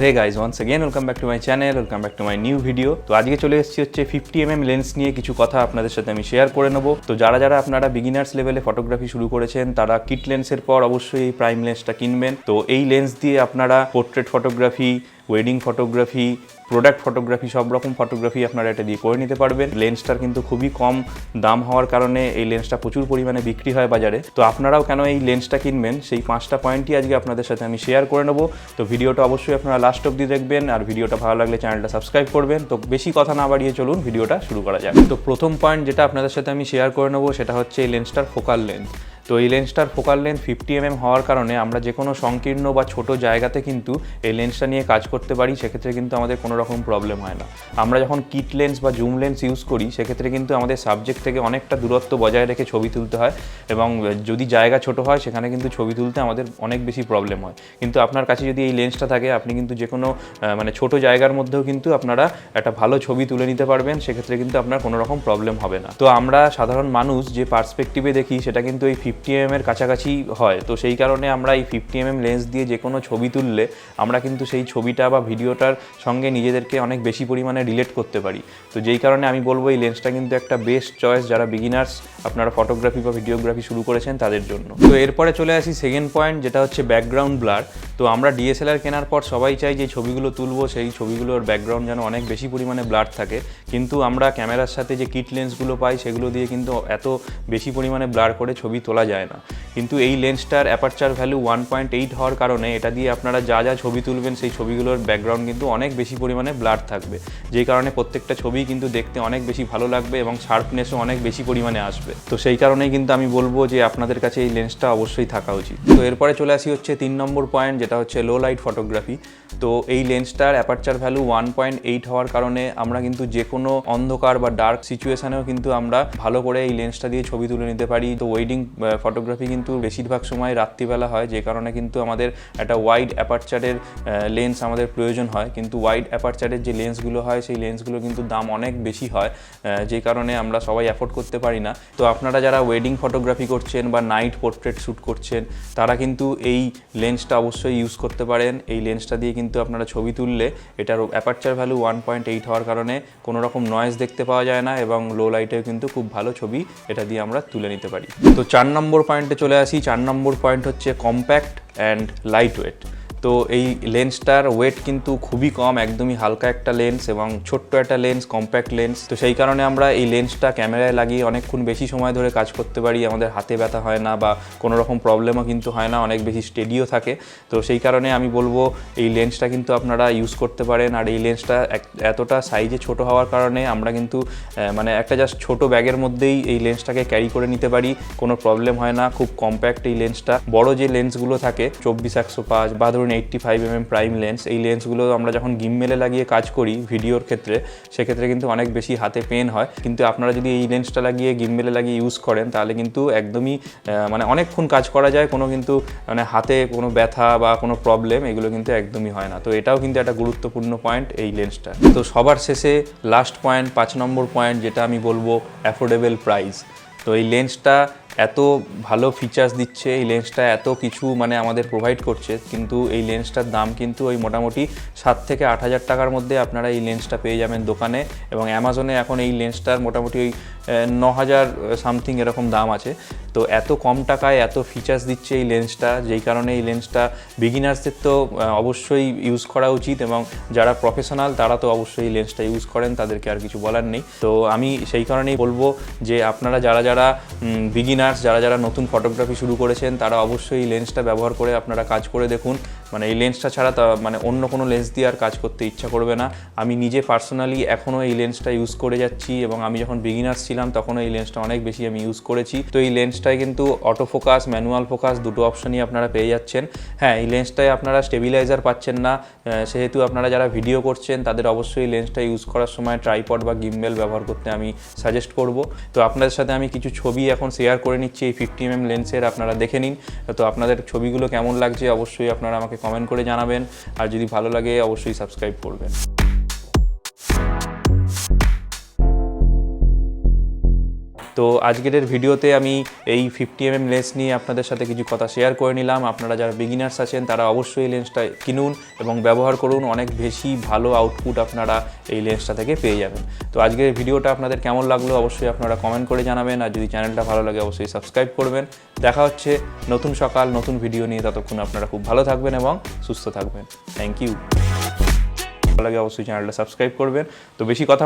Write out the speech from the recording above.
Hey guys once again welcome back to my channel, welcome back to my new video. তো আজকে চলে এসেছি হচ্ছে 50mm লেন্স নিয়ে কিছু কথা আপনাদের সাথে আমি শেয়ার করে নেব। তো যারা আপনারা বিগিনার্স লেভেলে ফটোগ্রাফি শুরু করেছেন তারা কিট লেন্সের পর অবশ্যই এই প্রাইম লেন্সটা কিনবেন। তো এই লেন্স দিয়ে আপনারা portrait photography, wedding photography, product photography, সব রকম ফটোগ্রাফি আপনারা এটা দিয়ে করে নিতে পারবেন। লেন্সটার কিন্তু খুবই কম দাম হওয়ার কারণে এই লেন্সটা প্রচুর পরিমাণে বিক্রি হয় বাজারে। তো আপনারাও কেন এই লেন্সটা কিনবেন সেই 5টা পয়েন্টই আজকে আপনাদের সাথে আমি শেয়ার করে নেব। তো ভিডিওটা অবশ্যই আপনারা লাস্ট অবধি দেখবেন, আর ভিডিওটা ভালো লাগলে চ্যানেলটা সাবস্ক্রাইব করবেন। তো বেশি কথা না বাড়িয়ে চলুন ভিডিওটা শুরু করা যাক। তো প্রথম পয়েন্ট যেটা আপনাদের সাথে আমি শেয়ার করে নেব সেটা হচ্ছে এই লেন্সটার ফোকাল লেন্থ। তো এই লেন্সটার ফোকাল লেন্থ 50mm হওয়ার কারণে আমরা যে কোনো সংকীর্ণ বা ছোট জায়গাতে কিন্তু এই লেন্সটা নিয়ে কাজ করতে পারি, সেক্ষেত্রে কিন্তু আমাদের কোনো রকম প্রবলেম হয় না। আমরা যখন কিট লেন্স বা জুম লেন্স ইউজ করি সেক্ষেত্রে কিন্তু আমাদের সাবজেক্ট থেকে অনেকটা দূরত্ব বজায় রেখে ছবি তুলতে হয়, এবং যদি জায়গা ছোট হয় সেখানে কিন্তু ছবি তুলতে আমাদের অনেক বেশি প্রবলেম হয়। কিন্তু আপনার কাছে যদি এই লেন্সটা থাকে আপনি কিন্তু যে কোনো ছোট জায়গার মধ্যেও কিন্তু আপনারা একটা ভালো ছবি তুলে নিতে পারবেন, সেক্ষেত্রে কিন্তু আপনার কোনো রকম প্রবলেম হবে না। তো আমরা সাধারণ মানুষ যে পার্সপেক্টিভে দেখি সেটা কিন্তু এই 50mm এর কাছাকাছি হয়। তো সেই কারণে আমরা এই 50mm লেন্স দিয়ে যে কোনো ছবি তুললে আমরা কিন্তু সেই ছবিটা বা ভিডিওটার সঙ্গে নিজেদেরকে অনেক বেশি পরিমাণে রিলেট করতে পারি। তো যেই কারণে আমি বলবো এই লেন্সটা কিন্তু একটা বেস্ট চয়েস যারা বিগিনার্স আপনারা ফটোগ্রাফি বা ভিডিওগ্রাফি শুরু করেছেন তাদের জন্য। তো এরপরে চলে আসি সেকেন্ড পয়েন্ট, যেটা হচ্ছে ব্যাকগ্রাউন্ড ব্লার। তো আমরা DSLR কেনার পর সবাই চাই যে ছবিগুলো তুলবো সেই ছবিগুলোর ব্যাকগ্রাউন্ড যেন অনেক বেশি পরিমাণে ব্লার থাকে, কিন্তু আমরা ক্যামেরার সাথে যে কিট লেন্সগুলো পাই সেগুলো দিয়ে কিন্তু এত বেশি পরিমাণে ব্লার করে ছবি তোলা যায় না। কিন্তু এই লেন্সটার অ্যাপারচার ভ্যালু 1.8 হওয়ার কারণে এটা দিয়ে আপনারা যা ছবি তুলবেন সেই ছবিগুলোর ব্যাকগ্রাউন্ড কিন্তু অনেক বেশি পরিমাণে ব্লার থাকবে, যেই কারণে প্রত্যেকটা ছবি কিন্তু দেখতে অনেক বেশি ভালো লাগবে এবং শার্পনেসও অনেক বেশি পরিমাণে আসবে। তো সেই কারণেই কিন্তু আমি বলবো যে আপনাদের কাছে এই লেন্সটা অবশ্যই থাকা উচিত। তো এরপরে চলে আসি হচ্ছে 3 নম্বর পয়েন্ট, যেটা হচ্ছে লো লাইট ফটোগ্রাফি। তো এই লেন্সটার অ্যাপারচার ভ্যালু 1.8 হওয়ার কারণে আমরা কিন্তু যে কোনো অন্ধকার বা ডার্ক সিচুয়েশানেও কিন্তু আমরা ভালো করে এই লেন্সটা দিয়ে ছবি তুলে নিতে পারি। তো ওয়েডিং ফটোগ্রাফি কিন্তু বেশিরভাগ সময় রাত্রিবেলা হয়, যে কারণে কিন্তু আমাদের একটা ওয়াইড অ্যাপারচারের লেন্স আমাদের প্রয়োজন হয়। কিন্তু ওয়াইড অ্যাপারচারের যে লেন্সগুলো হয় সেই লেন্সগুলো কিন্তু দাম অনেক বেশি হয়, যে কারণে আমরা সবাই অ্যাফোর্ড করতে পারি না। তো আপনারা যারা ওয়েডিং ফটোগ্রাফি করছেন বা নাইট পোর্ট্রেট শ্যুট করছেন তারা কিন্তু এই লেন্সটা অবশ্যই ইউজ করতে পারেন। এই লেন্সটা দিয়ে কিন্তু আপনারা ছবি তুললে এটার অ্যাপারচার ভ্যালু 1.8 হওয়ার কারণে কোনো রকম নয়েজ দেখতে পাওয়া যায় না, এবং লো লাইটেও কিন্তু খুব ভালো ছবি এটা দিয়ে আমরা তুলে নিতে পারি। তো 4 নম্বর পয়েন্টে চলে আসি। 4 নম্বর পয়েন্ট হচ্ছে কম্প্যাক্ট অ্যান্ড লাইট ওয়েট। তো এই লেন্সটার ওয়েট কিন্তু খুবই কম, একদমই হালকা একটা লেন্স এবং ছোট্ট একটা লেন্স, কম্প্যাক্ট লেন্স। তো সেই কারণে আমরা এই লেন্সটা ক্যামেরায় লাগিয়ে অনেকক্ষণ বেশি সময় ধরে কাজ করতে পারি, আমাদের হাতে ব্যথা হয় না বা কোনো রকম প্রবলেমও কিন্তু হয় না, অনেক বেশি স্টেডিও থাকে। তো সেই কারণে আমি বলবো এই লেন্সটা কিন্তু আপনারা ইউজ করতে পারেন। আর এই লেন্সটা এতটা সাইজে ছোট হওয়ার কারণে আমরা কিন্তু একটা জাস্ট ছোট ব্যাগের মধ্যেই এই লেন্সটাকে ক্যারি করে নিতে পারি, কোনো প্রবলেম হয় না। খুব কম্প্যাক্ট এই লেন্সটা। বড় যে লেন্সগুলো থাকে 24-105 বা ধরুন 85mm প্রাইম লেন্স, এই লেন্সগুলো আমরা যখন গিম্বেলে লাগিয়ে কাজ করি ভিডিওর ক্ষেত্রে, সেক্ষেত্রে কিন্তু অনেক বেশি হাতে পেন হয়। কিন্তু আপনারা যদি এই লেন্সটা লাগিয়ে গিম্বেলে লাগিয়ে ইউজ করেন তাহলে কিন্তু একদমই অনেকক্ষণ কাজ করা যায়, কোনো কিন্তু হাতে কোনো ব্যথা বা কোনো প্রবলেম এগুলো কিন্তু একদমই হয় না। তো এটাও কিন্তু একটা গুরুত্বপূর্ণ পয়েন্ট এই লেন্সটা। তো সবার শেষে লাস্ট পয়েন্ট, 5 নম্বর পয়েন্ট, যেটা আমি বলবো অ্যাফোর্ডেবল প্রাইস। তো এই লেন্সটা এত ভালো ফিচার্স দিচ্ছে, এই লেন্সটা এত কিছু আমাদের প্রোভাইড করছে, কিন্তু এই লেন্সটার দাম কিন্তু ওই মোটামুটি 7 থেকে 8 হাজার টাকার মধ্যে আপনারা এই লেন্সটা পেয়ে যাবেন দোকানে, এবং অ্যামাজনে এখন এই লেন্সটার মোটামুটি ওই 9,000 সামথিং এরকম দাম আছে। তো এত কম টাকায় এত ফিচার্স দিচ্ছে এই লেন্সটা, যেই কারণে এই লেন্সটা বিগিনার্সদের তো অবশ্যই ইউজ করা উচিত, এবং যারা প্রফেশনাল তারা তো অবশ্যই এই লেন্সটা ইউজ করেন, তাদেরকে আর কিছু বলার নেই। তো আমি সেই কারণেই বলবো যে আপনারা যারা বিগিনার্স, যারা নতুন ফটোগ্রাফি শুরু করেছেন তারা অবশ্যই এই লেন্সটা ব্যবহার করে আপনারা কাজ করে দেখুন। এই লেন্সটা ছাড়া অন্য কোনো লেন্স দিয়ে আর কাজ করতে ইচ্ছা করবে না। আমি নিজে পার্সোনালি এখনও এই লেন্সটা ইউজ করে যাচ্ছি, এবং আমি যখন বিগিনার্স ছিলাম তখনও এই লেন্সটা অনেক বেশি আমি ইউজ করেছি। তো এই লেন্সটায় কিন্তু অটো ফোকাস, ম্যানুয়াল ফোকাস দুটো অপশনই আপনারা পেয়ে যাচ্ছেন। হ্যাঁ, এই লেন্সটায় আপনারা স্টেবিলাইজার পাচ্ছেন না, সেহেতু আপনারা যারা ভিডিও করছেন তাদের অবশ্যই লেন্সটা ইউজ করার সময় ট্রাইপড বা গিম্বেল ব্যবহার করতে আমি সাজেস্ট করব। তো আপনাদের সাথে আমি কিছু ছবি এখন শেয়ার করে নিচ্ছি এই 50mm লেন্সের, আপনারা দেখে নিন। তো আপনাদের ছবিগুলো কেমন লাগছে অবশ্যই আপনারা আমাকে কমেন্ট করে জানাবেন, আর যদি ভালো লাগে অবশ্যই সাবস্ক্রাইব করবেন। তো তো আজকের ভিডিওতে আমি এই 50mm লেন্স নিয়ে আপনাদের সাথে কিছু কথা শেয়ার করে নিলাম। আপনারা যারা বিগিনার্স আছেন তারা অবশ্যই এই লেন্সটা কিনুন এবং ব্যবহার করুন, অনেক বেশি ভালো আউটপুট আপনারা এই লেন্সটা থেকে পেয়ে যাবেন। তো আজকের ভিডিওটা আপনাদের কেমন লাগলো অবশ্যই আপনারা কমেন্ট করে জানাবেন, আর যদি চ্যানেলটা ভালো লাগে অবশ্যই সাবস্ক্রাইব করবেন। দেখা হচ্ছে নতুন সকাল নতুন ভিডিও নিয়ে, ততক্ষণ আপনারা খুব ভালো থাকবেন এবং সুস্থ থাকবেন। Thank you. ভালো লাগে অবশ্যই চ্যানেলটা সাবস্ক্রাইব করবেন। তো বেশি কথা